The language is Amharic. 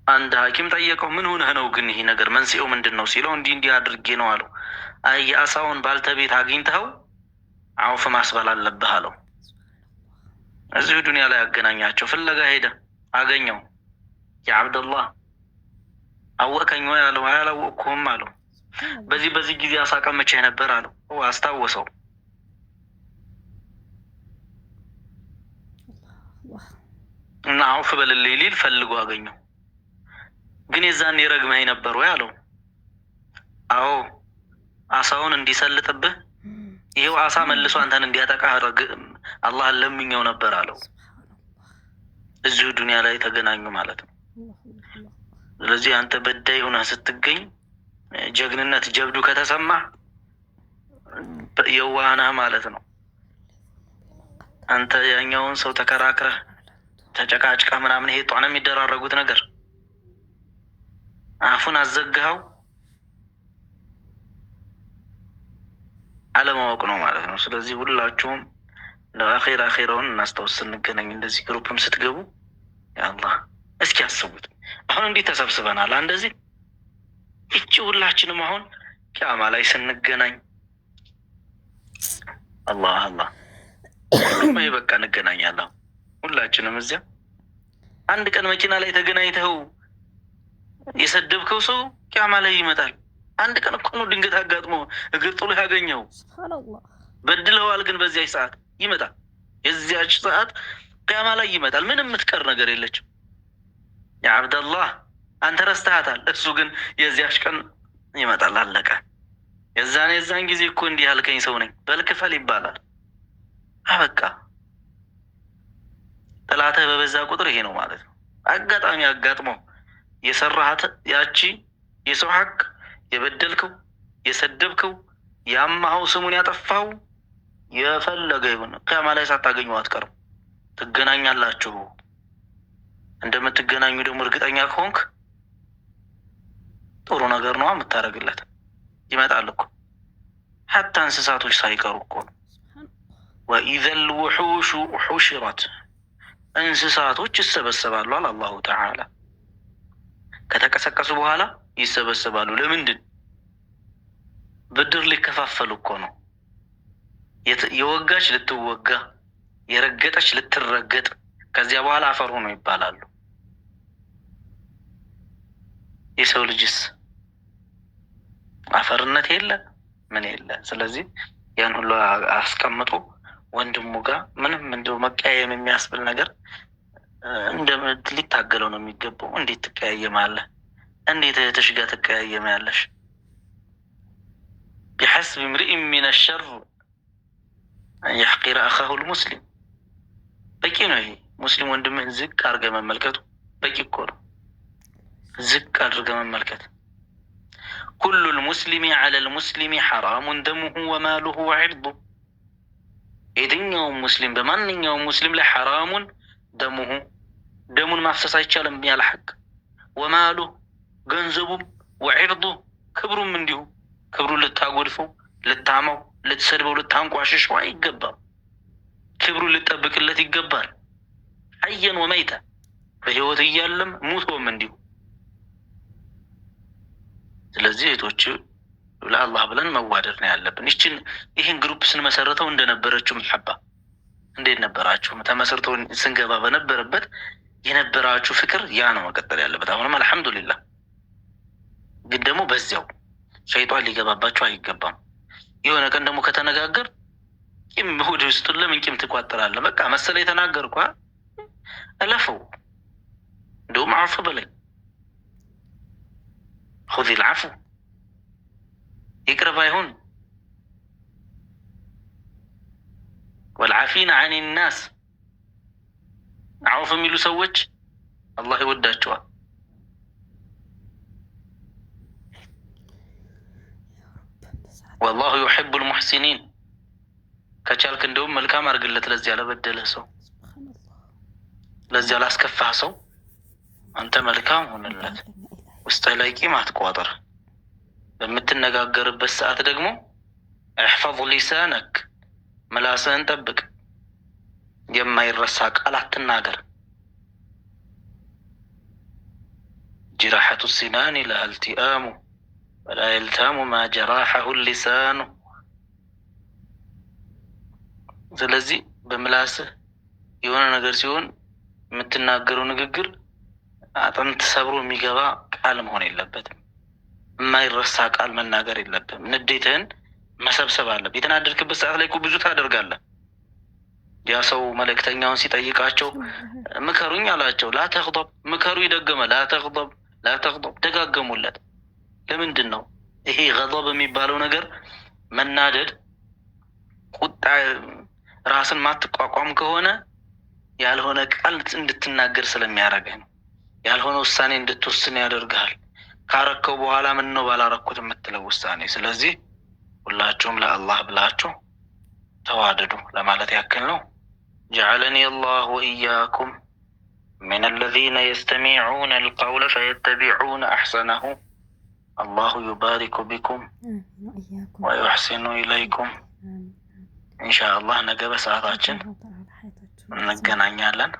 አንድ ሐኪም ጠየቀው፣ ምን ሆነህ ነው ግን ይሄ ነገር መንስኤው ምንድን ነው ሲለው፣ እንዲህ እንዲህ አድርጌ ነው አለው። አይ የአሳውን ባልተቤት አግኝተኸው አውፍ ማስባል አለብህ አለው። እዚሁ ዱንያ ላይ ያገናኛቸው ፍለጋ ሄደ፣ አገኘው። የአብደላህ አወቀኝ ወይ አለው። አላወቅኩም አለው። በዚህ ጊዜ አሳ ቀምቼህ ነበር አለው። አስታወሰው እና አውፍ በልልኝ ሊል ፈልጎ አገኘው። ግን የዛኔ ረግመኝ ነበር ወይ አለው። አዎ አሳውን እንዲሰልጥብህ ይሄው አሳ መልሶ አንተን እንዲያጠቃ አላህን ለምኘው ነበር አለው። እዚሁ ዱንያ ላይ ተገናኙ ማለት ነው። ስለዚህ አንተ በዳይ ሆነህ ስትገኝ ጀግንነት ጀብዱ ከተሰማ የዋህ ነህ ማለት ነው። አንተ ያኛውን ሰው ተከራክረህ ተጨቃጭቃ ምናምን ይሄ ጧን የሚደራረጉት ነገር አፉን አዘግኸው አለማወቅ ነው ማለት ነው። ስለዚህ ሁላችሁም አኼራውን እናስታውስ። ስንገናኝ እንደዚህ ግሩፕም ስትገቡ ያአላህ እስኪ ያስቡት። አሁን እንዲህ ተሰብስበናል እንደዚህ እቺ ሁላችንም አሁን ቂያማ ላይ ስንገናኝ አላህ ሁሉም በቃ እንገናኛለን ሁላችንም እዚያ። አንድ ቀን መኪና ላይ ተገናኝተው የሰደብከው ሰው ቂያማ ላይ ይመጣል። አንድ ቀን እኮ ነው ድንገት አጋጥሞ እግር ጥሎ ያገኘው። በድለዋል፣ ግን በዚያች ሰዓት ይመጣል። የዚያች ሰዓት ቂያማ ላይ ይመጣል። ምንም የምትቀር ነገር የለችም። ያ አብደላህ አንተ ረስተሃታል፣ እሱ ግን የዚያች ቀን ይመጣል። አለቀ። የዛን ጊዜ እኮ እንዲህ ያልከኝ ሰው ነኝ በልክፈል ይባላል። አበቃ። ጥላትህ በበዛ ቁጥር ይሄ ነው ማለት ነው። አጋጣሚ አጋጥሞ የሰራሃት ያቺ የሰው ሐቅ የበደልከው የሰደብከው ያማኸው ስሙን ያጠፋው የፈለገ ይሁን ቂያማ ላይ ሳታገኙ አትቀርም። ትገናኛላችሁ። እንደምትገናኙ ደግሞ እርግጠኛ ከሆንክ ጥሩ ነገር ነው የምታደርግለት። ይመጣል እኮ ሐታ እንስሳቶች ሳይቀሩ እኮ ነው። ወኢዘል ውሑሹ ሑሽረት እንስሳቶች ይሰበሰባሉ አለ አላሁ ተዓላ። ከተቀሰቀሱ በኋላ ይሰበሰባሉ። ለምንድን? ብድር ሊከፋፈሉ እኮ ነው። የወጋች ልትወጋ፣ የረገጠች ልትረገጥ፣ ከዚያ በኋላ አፈር ሆኖ ይባላሉ። የሰው ልጅስ አፈርነት የለ ምን የለ። ስለዚህ ያን ሁሉ አስቀምጦ ወንድሙ ጋር ምንም እንደው መቀያየም የሚያስብል ነገር ሊታገለው ነው የሚገባው። እንዴት ትቀያየማለህ? እንዴት እህትሽ ጋር ትቀያየማለሽ? ቢሐስብ እምሪእ ሚነ ሸር አን የሕቂረ አኻሁ ልሙስሊም። በቂ ነው ይሄ። ሙስሊም ወንድምህን ዝቅ አድርገህ መመልከቱ በቂ እኮ ነው። ዝቅ አድርገህ መመልከት። ኩሉ ልሙስሊሚ ዐለ ልሙስሊሚ ሐራሙን ደሙሁ ወማሉሁ ወዕርዱሁ። የትኛውም ሙስሊም በማንኛውም ሙስሊም ላይ ሐራሙን ደሙሁ ደሙን ማፍሰስ አይቻልም ያለ ሐቅ፣ ወማሉ ገንዘቡም፣ ወዕርዱህ ክብሩም እንዲሁ። ክብሩን ልታጎድፈው፣ ልታማው፣ ልትሰድበው፣ ልታንቋሽሸው አይገባም። ክብሩን ልጠብቅለት ይገባል። ሐየን ወመይታ በህይወት እያለም ሙቶም እንዲሁ። ስለዚህ እህቶች ለአላህ ብለን መዋደድ ነው ያለብን። ይህን ግሩፕ ስንመሰረተው እንደነበረችው መሐባ እንዴት ነበራችሁ? ተመሰርተው ስንገባ በነበረበት የነበራችሁ ፍቅር ያ ነው መቀጠል ያለበት። አሁንም አልሐምዱሊላህ። ግን ደግሞ በዚያው ሸይጣን ሊገባባችሁ አይገባም። የሆነ ቀን ደግሞ ከተነጋገር ቂም ወደ ውስጥ ለምን ቂም ትቋጠራለህ? በቃ መሰለ የተናገርኩ እለፈው። እንደውም አፉ በለኝ፣ ኹዚ ልዓፉ ይቅር ባይሆን ወልዓፊነ ዐን ናስ አውፍ የሚሉ ሰዎች አላህ ይወዳቸዋል። ወላሁ ዩሒቡል ሙሕሲኒን። ከቻልክ እንደውም መልካም አድርግለት ለዚያ ለበደለህ ሰው፣ ለዚያ ላስከፋህ ሰው አንተ መልካም ሆንለት። ውስጥህ ላይ ቂም አትቋጥር። በምትነጋገርበት ሰዓት ደግሞ እሕፈዝ ሊሳነክ፣ ምላስህን ጠብቅ። የማይረሳ ቃል አትናገር። ጅራሐቱ ሲናን ለሃ ኢልቲአሙ ወላ የልታሙ ማ ጀራሐሁ ሊሳኑ። ስለዚህ በምላስህ የሆነ ነገር ሲሆን የምትናገረው ንግግር አጥንት ሰብሮ የሚገባ ቃል መሆን የለበትም። የማይረሳ ቃል መናገር የለብም። ንዴትህን መሰብሰብ አለብህ። የተናደድክበት ሰዓት ላይ እኮ ብዙ ታደርጋለህ። ያ ሰው መልእክተኛውን ሲጠይቃቸው ምከሩኝ አላቸው። ላተግضብ ምከሩ ይደገመ ላተግضብ ላተግضብ ደጋገሙለት። ለምንድን ነው ይሄ ገضብ የሚባለው ነገር? መናደድ ቁጣ ራስን ማትቋቋም ከሆነ ያልሆነ ቃል እንድትናገር ስለሚያደርግህ ነው። ያልሆነ ውሳኔ እንድትወስን ያደርግሃል። ካረከው በኋላ ምን ነው ባላረኩት የምትለው ውሳኔ። ስለዚህ ሁላችሁም ለአላህ ብላችሁ ተዋደዱ ለማለት ያክል ነው። جعلني الله وإياكم من الذين يستمعون القول فيتبعون أحسنه. الله يبارك بكم ويحسن إليكم. إن شاء الله نجب ساعتين نجنا نيالن.